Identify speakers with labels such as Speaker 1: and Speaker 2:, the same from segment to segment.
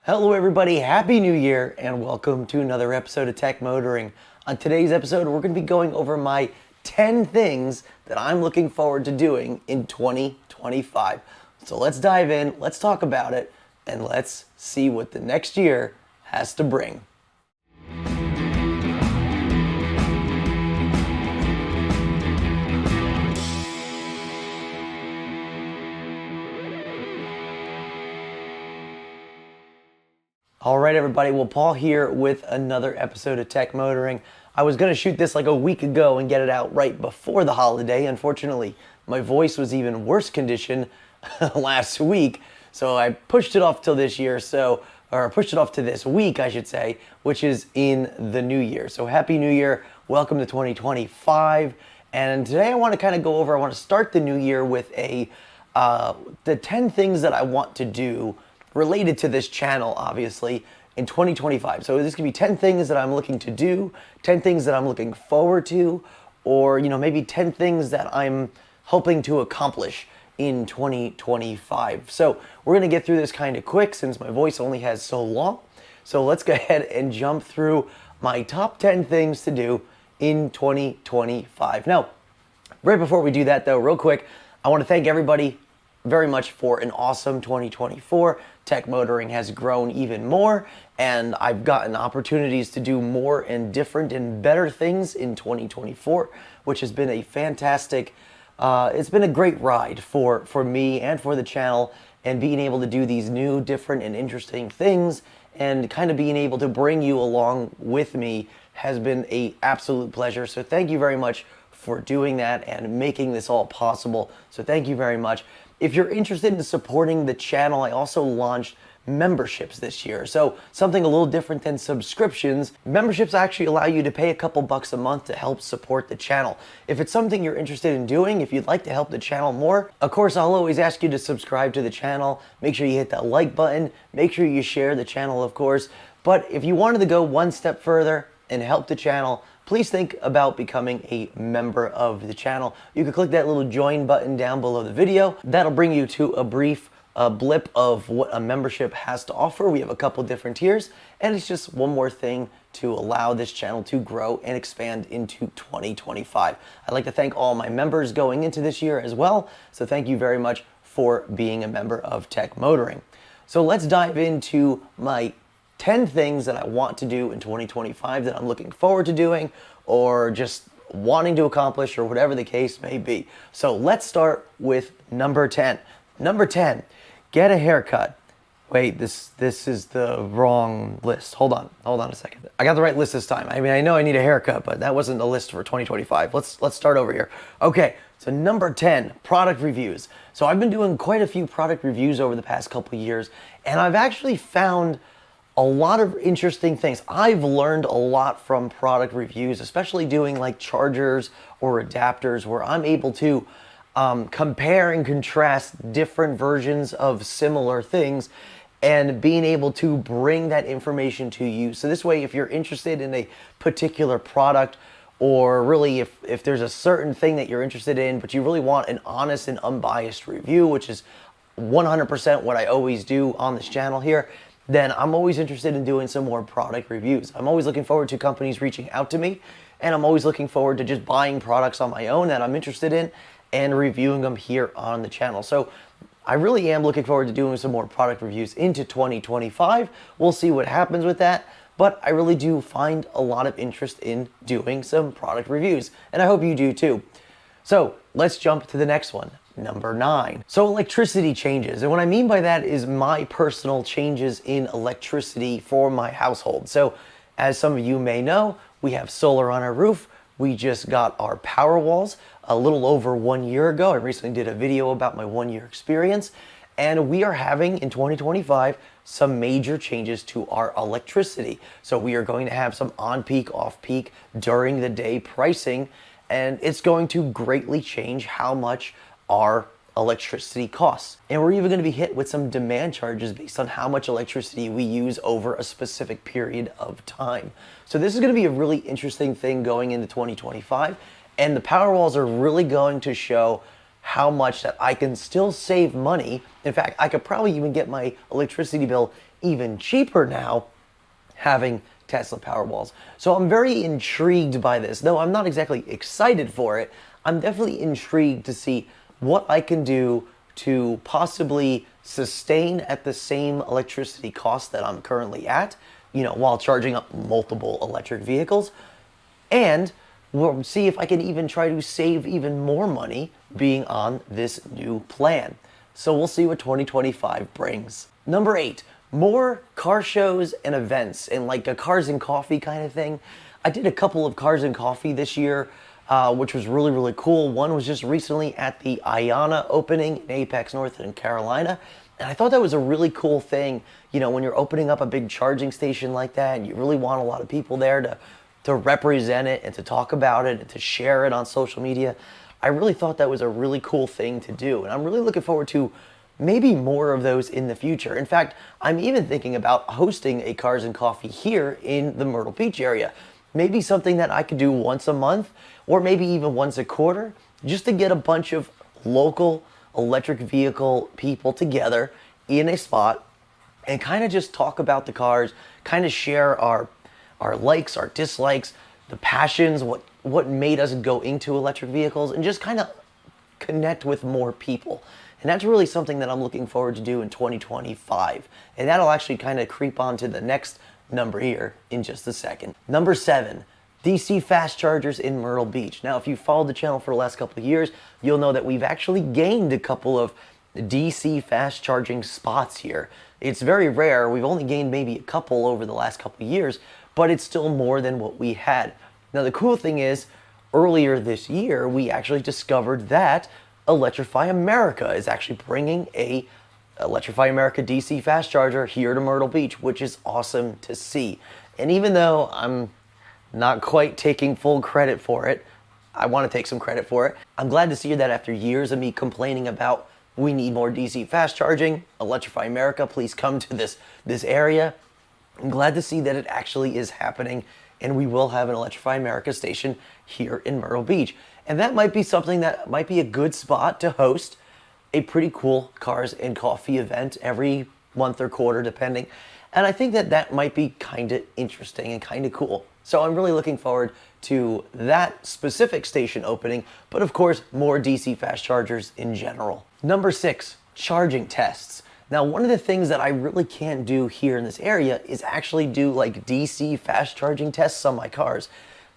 Speaker 1: Hello everybody, Happy New Year and welcome to another episode of Tech Motoring. On today's episode, we're going to be going over my 10 things that I'm looking forward to doing in 2025. So let's dive in, let's talk about it, and let's see what the next year has to bring. All right, everybody. Well, Paul here with another episode of Tech Motoring. I was going to shoot this like a week ago and get it out right before the holiday. Unfortunately, my voice was even worse condition last week, so I pushed it off till this year. Or pushed it off to this week, I should say, which is in the new year. So Happy New Year. Welcome to 2025. And today I want to kind of go over, I want to start the new year with the 10 things that I want to do related to this channel, obviously, in 2025. So this could be 10 things that I'm looking to do, 10 things that I'm looking forward to, or maybe 10 things that I'm hoping to accomplish in 2025. So we're gonna get through this kind of quick since my voice only has so long. So let's go ahead and jump through my top 10 things to do in 2025. Now, right before we do that though, real quick, I want to thank everybody very much for an awesome 2024. Tech Motoring has grown even more, and I've gotten opportunities to do more and different and better things in 2024, which has been a fantastic, it's been a great ride for me and for the channel, and being able to do these new, different, and interesting things, and kind of being able to bring you along with me has been an absolute pleasure. So thank you very much for doing that and making this all possible. So thank you very much. If you're interested in supporting the channel, I also launched memberships this year. So something a little different than subscriptions. Memberships actually allow you to pay a couple bucks a month to help support the channel. If it's something you're interested in doing, if you'd like to help the channel more, of course, I'll always ask you to subscribe to the channel. Make sure you hit that like button. Make sure you share the channel, of course. But if you wanted to go one step further and help the channel, please think about becoming a member of the channel. You can click that little join button down below the video. That'll bring you to a brief blip of what a membership has to offer. We have a couple different tiers, and it's just one more thing to allow this channel to grow and expand into 2025. I'd like to thank all my members going into this year as well. So thank you very much for being a member of Tech Motoring. So let's dive into my 10 things that I want to do in 2025 that I'm looking forward to doing or just wanting to accomplish or whatever the case may be. So let's start with number 10. Number 10, get a haircut. Wait, this is the wrong list. Hold on a second. I got the right list this time. I mean, I know I need a haircut, but that wasn't the list for 2025. Let's start over here. Okay, so number 10, product reviews. So I've been doing quite a few product reviews over the past couple of years, and I've actually found a lot of interesting things. I've learned a lot from product reviews, especially doing like chargers or adapters, where I'm able to compare and contrast different versions of similar things and being able to bring that information to you. So this way, if you're interested in a particular product, or really if there's a certain thing that you're interested in, but you really want an honest and unbiased review, which is 100% what I always do on this channel here, then I'm always interested in doing some more product reviews. I'm always looking forward to companies reaching out to me, and I'm always looking forward to just buying products on my own that I'm interested in and reviewing them here on the channel. So I really am looking forward to doing some more product reviews into 2025. We'll see what happens with that, but I really do find a lot of interest in doing some product reviews, and I hope you do too. So let's jump to the next one. Number 9. So electricity changes. And what I mean by that is my personal changes in electricity for my household. So as some of you may know, we have solar on our roof. We just got our power walls a little over 1 year ago. I recently did a video about my 1-year experience. And we are having in 2025 some major changes to our electricity. So we are going to have some on-peak, off-peak, during the day pricing. And it's going to greatly change how much our electricity costs. And we're even going to be hit with some demand charges based on how much electricity we use over a specific period of time. So this is going to be a really interesting thing going into 2025. And the power walls are really going to show how much that I can still save money. In fact, I could probably even get my electricity bill even cheaper now having Tesla Powerwalls. So I'm very intrigued by this. Though I'm not exactly excited for it, I'm definitely intrigued to see what I can do to possibly sustain at the same electricity cost that I'm currently at, while charging up multiple electric vehicles. And we'll see if I can even try to save even more money being on this new plan. So we'll see what 2025 brings. Number 8, more car shows and events, and like a cars and coffee kind of thing. I did a couple of cars and coffee this year, which was really, really cool. One was just recently at the IANA opening in Apex, North Carolina. And I thought that was a really cool thing, when you're opening up a big charging station like that, and you really want a lot of people there to represent it and to talk about it and to share it on social media. I really thought that was a really cool thing to do. And I'm really looking forward to maybe more of those in the future. In fact, I'm even thinking about hosting a Cars and Coffee here in the Myrtle Beach area. Maybe something that I could do once a month or maybe even once a quarter, just to get a bunch of local electric vehicle people together in a spot and kind of just talk about the cars, kind of share our likes, our dislikes, the passions, what made us go into electric vehicles, and just kind of connect with more people. And that's really something that I'm looking forward to do in 2025. And that'll actually kind of creep on to the next number here in just a second. Number 7, DC fast chargers in Myrtle Beach. Now, if you followed the channel for the last couple of years, you'll know that we've actually gained a couple of DC fast charging spots here. It's very rare. We've only gained maybe a couple over the last couple of years, but it's still more than what we had. Now, the cool thing is, earlier this year, we actually discovered that Electrify America is actually bringing a Electrify America DC fast charger here to Myrtle Beach, which is awesome to see. And even though I'm not quite taking full credit for it, I want to take some credit for it. I'm glad to see that after years of me complaining about we need more DC fast charging, Electrify America, please come to this area. I'm glad to see that it actually is happening, and we will have an Electrify America station here in Myrtle Beach. And that might be something that might be a good spot to host a pretty cool Cars and Coffee event every month or quarter, depending. And I think that might be kind of interesting and kind of cool. So I'm really looking forward to that specific station opening, but of course, more DC fast chargers in general. Number 6, charging tests. Now, one of the things that I really can't do here in this area is actually do like DC fast charging tests on my cars.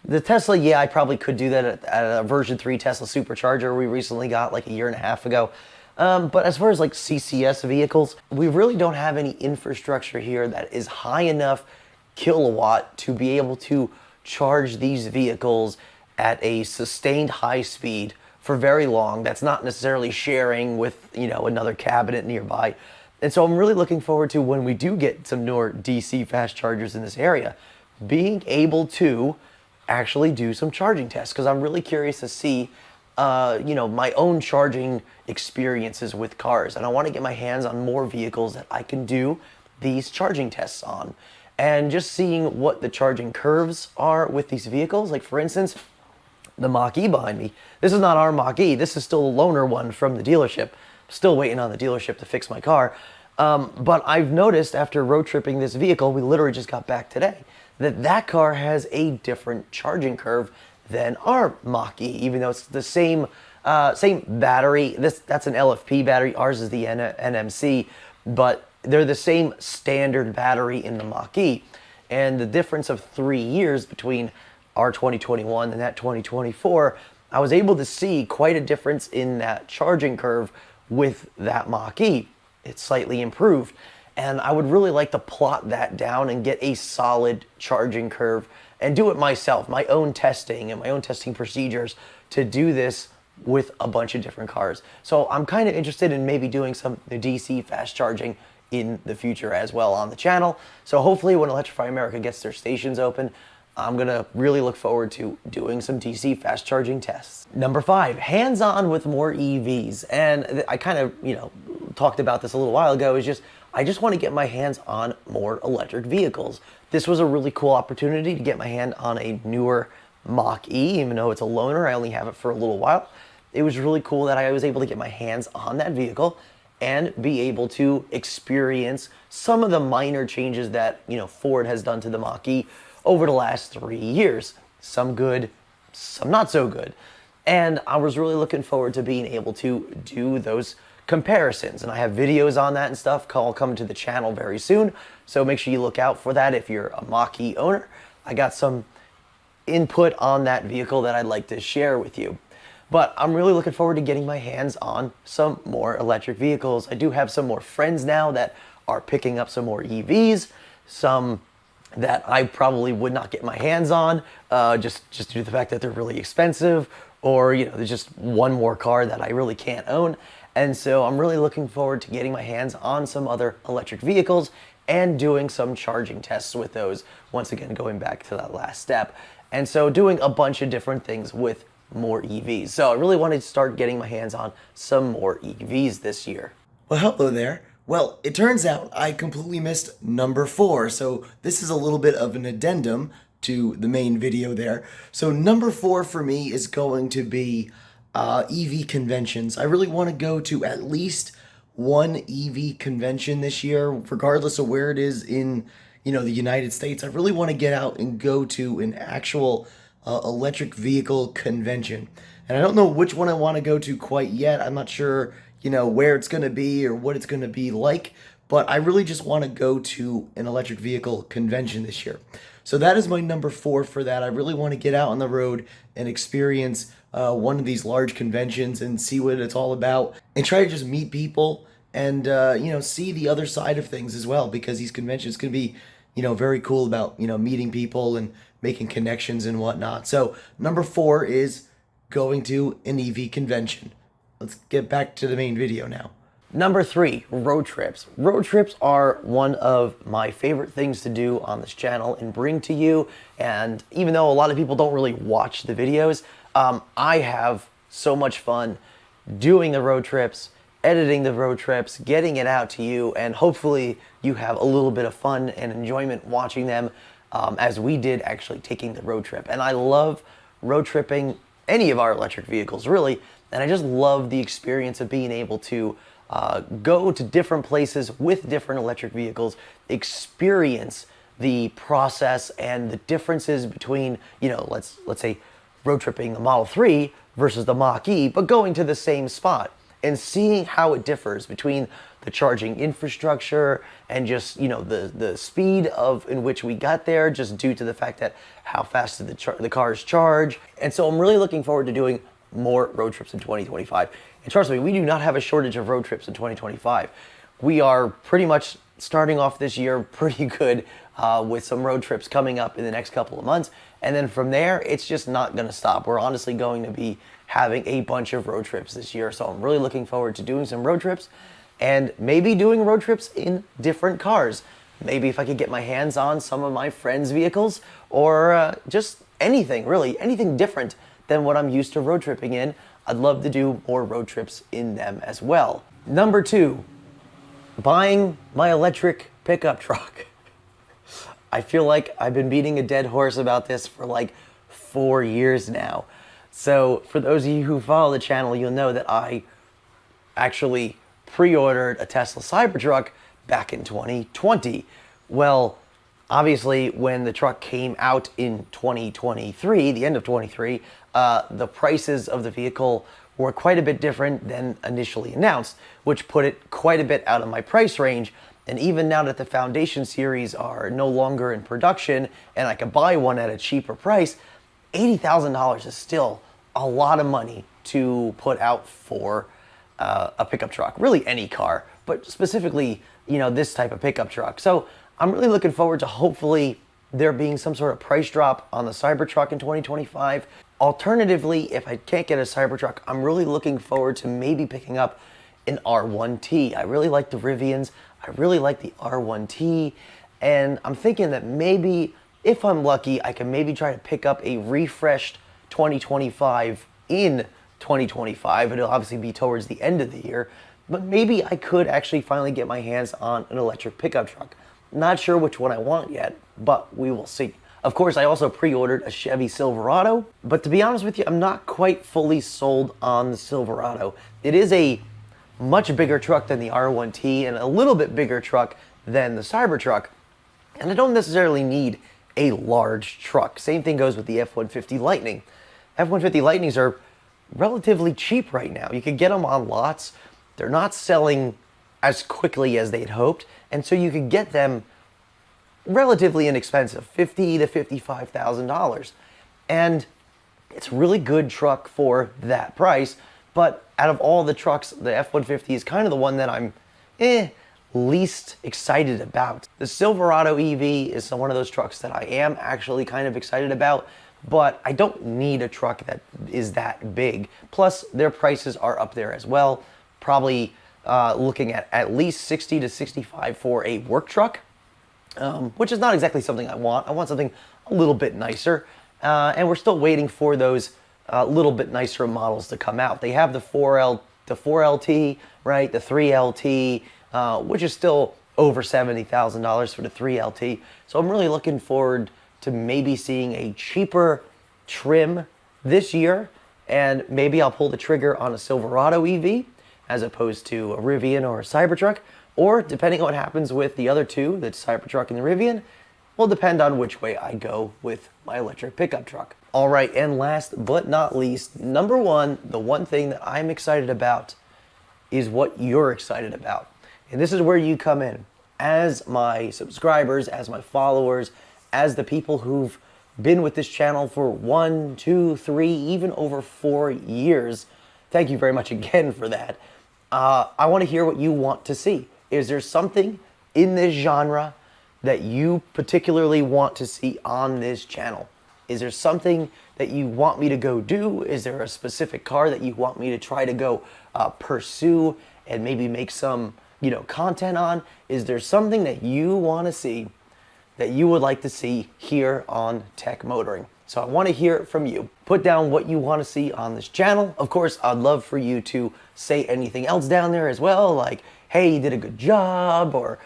Speaker 1: The Tesla, yeah, I probably could do that at a version 3 Tesla supercharger we recently got like a year and a half ago. But as far as like CCS vehicles, we really don't have any infrastructure here that is high enough kilowatt to be able to charge these vehicles at a sustained high speed for very long. That's not necessarily sharing with, another cabinet nearby. And so I'm really looking forward to when we do get some newer DC fast chargers in this area, being able to actually do some charging tests, because I'm really curious to see my own charging experiences with cars. And I want to get my hands on more vehicles that I can do these charging tests on. And just seeing what the charging curves are with these vehicles. Like, for instance, the Mach-E behind me. This is not our Mach-E. This is still a loaner one from the dealership. Still waiting on the dealership to fix my car. But I've noticed after road tripping this vehicle, we literally just got back today, that car has a different charging curve than our Mach-E, even though it's the same battery. That's an LFP battery. Ours is the NMC, but they're the same standard battery in the Mach-E. And the difference of 3 years between our 2021 and that 2024, I was able to see quite a difference in that charging curve with that Mach-E. It's slightly improved. And I would really like to plot that down and get a solid charging curve and do it myself, my own testing and my own testing procedures to do this with a bunch of different cars. So I'm kind of interested in maybe doing some DC fast charging in the future as well on the channel. So hopefully when Electrify America gets their stations open, I'm gonna really look forward to doing some DC fast charging tests. Number 5, hands-on with more EVs. And I kind of, talked about this a little while ago, I just want to get my hands on more electric vehicles. This was a really cool opportunity to get my hand on a newer Mach-E, even though it's a loaner, I only have it for a little while. It was really cool that I was able to get my hands on that vehicle and be able to experience some of the minor changes that, Ford has done to the Mach-E over the last 3 years. Some good, some not so good. And I was really looking forward to being able to do those comparisons. And I have videos on that and stuff coming to the channel very soon. So make sure you look out for that if you're a Mach-E owner. I got some input on that vehicle that I'd like to share with you. But I'm really looking forward to getting my hands on some more electric vehicles. I do have some more friends now that are picking up some more EVs, some that I probably would not get my hands on, just due to the fact that they're really expensive, or there's just one more car that I really can't own. And so I'm really looking forward to getting my hands on some other electric vehicles and doing some charging tests with those, once again going back to that last step. And so doing a bunch of different things with more EVs. So I really wanted to start getting my hands on some more EVs this year.
Speaker 2: Well, hello there. Well, it turns out I completely missed number 4, so this is a little bit of an addendum to the main video there. So number 4 for me is going to be EV conventions. I really want to go to at least one EV convention this year, regardless of where it is in the United States. I really want to get out and go to an actual electric vehicle convention. And I don't know which one I want to go to quite yet. I'm not sure, where it's going to be or what it's going to be like, but I really just want to go to an electric vehicle convention this year. So that is my number 4 for that. I really want to get out on the road and experience one of these large conventions and see what it's all about, and try to just meet people and see the other side of things as well, because these conventions can be very cool about meeting people and making connections and whatnot. So number 4 is going to an EV convention. Let's get back to the main video now.
Speaker 1: Number 3, road trips. Road trips are one of my favorite things to do on this channel and bring to you. And even though a lot of people don't really watch the videos, I have so much fun doing the road trips, editing the road trips, getting it out to you, and hopefully you have a little bit of fun and enjoyment watching them, as we did actually taking the road trip. And I love road tripping any of our electric vehicles, really, and I just love the experience of being able to go to different places with different electric vehicles, experience the process and the differences between, let's say road tripping the Model 3 versus the Mach-E, but going to the same spot and seeing how it differs between the charging infrastructure and just, the speed in which we got there, just due to the fact that how fast did the cars charge. And so I'm really looking forward to doing more road trips in 2025. And trust me, we do not have a shortage of road trips in 2025. We are pretty much starting off this year pretty good with some road trips coming up in the next couple of months. And then from there, it's just not going to stop. We're honestly going to be having a bunch of road trips this year. So I'm really looking forward to doing some road trips and maybe doing road trips in different cars. Maybe if I could get my hands on some of my friends' vehicles, or just anything, really, anything different than what I'm used to road tripping in. I'd love to do more road trips in them as well. Number 2, buying my electric pickup truck. I feel like I've been beating a dead horse about this for like 4 years now. So for those of you who follow the channel, you'll know that I actually pre-ordered a Tesla Cybertruck back in 2020. Well, obviously when the truck came out in 2023, the end of 23, the prices of the vehicle were quite a bit different than initially announced, which put it quite a bit out of my price range. And even now that the Foundation series are no longer in production and I can buy one at a cheaper price, $80,000 is still a lot of money to put out for a pickup truck. Really any car, but specifically, this type of pickup truck. So I'm really looking forward to hopefully there being some sort of price drop on the Cybertruck in 2025. Alternatively, if I can't get a Cybertruck, I'm really looking forward to maybe picking up an R1T. I really like the Rivians. I really like the R1T. And I'm thinking that maybe, if I'm lucky, I can maybe try to pick up a refreshed 2025 in 2025. It'll obviously be towards the end of the year. But maybe I could actually finally get my hands on an electric pickup truck. Not sure which one I want yet, but we will see. Of course, I also pre-ordered a Chevy Silverado, but to be honest with you, I'm not quite fully sold on the Silverado. It is a much bigger truck than the R1T and a little bit bigger truck than the Cybertruck. And I don't necessarily need a large truck. Same thing goes with the F-150 Lightning. F-150 Lightnings are relatively cheap right now. You can get them on lots. They're not selling as quickly as they'd hoped, and so you could get them relatively inexpensive, $50,000 to $55,000. And it's a really good truck for that price, but out of all the trucks, the F-150 is kind of the one that I'm least excited about. The Silverado EV is one of those trucks that I am actually kind of excited about, but I don't need a truck that is that big. Plus, their prices are up there as well. Probably looking at least 60 to 65 for a work truck, which is not exactly something I want. I want something a little bit nicer, and we're still waiting for those little bit nicer models to come out. They have the 4LT, right? The 3LT, which is still over $70,000 for the 3LT. So I'm really looking forward to maybe seeing a cheaper trim this year, and maybe I'll pull the trigger on a Silverado EV as opposed to a Rivian or a Cybertruck, or depending on what happens with the other two, the Cybertruck and the Rivian, will depend on which way I go with my electric pickup truck. All right, and last but not least, number one, the one thing that I'm excited about is what you're excited about. And this is where you come in. As my subscribers, as my followers, as the people who've been with this channel for 1, 2, 3, even over 4 years, thank you very much again for that. I want to hear what you want to see. Is there something in this genre that you particularly want to see on this channel? Is there something that you want me to go do? Is there a specific car that you want me to try to go pursue and maybe make some, content on? Is there something that you want to see that you would like to see here on Tech Motoring? So I want to hear it from you. Put down what you want to see on this channel. Of course, I'd love for you to say anything else down there as well, like, hey, you did a good job, or,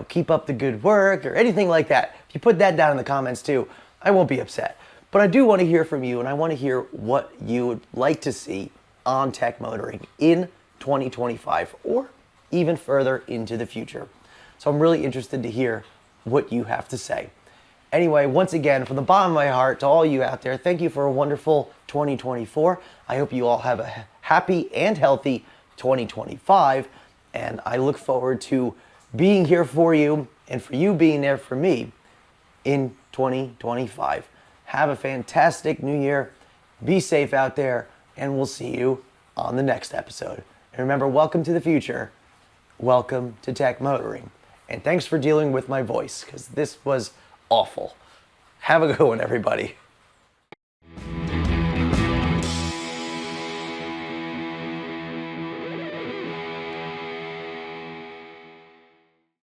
Speaker 1: keep up the good work, or anything like that. If you put that down in the comments too, I won't be upset. But I do want to hear from you, and I want to hear what you would like to see on Tech Motoring in 2025, or even further into the future. So I'm really interested to hear what you have to say. Anyway, once again, from the bottom of my heart to all you out there, thank you for a wonderful 2024. I hope you all have a happy and healthy 2025, and I look forward to being here for you and for you being there for me in 2025. Have a fantastic new year. Be safe out there, and we'll see you on the next episode. And remember, welcome to the future. Welcome to Tech Motoring. And thanks for dealing with my voice, because this was awful. Have a good one, everybody.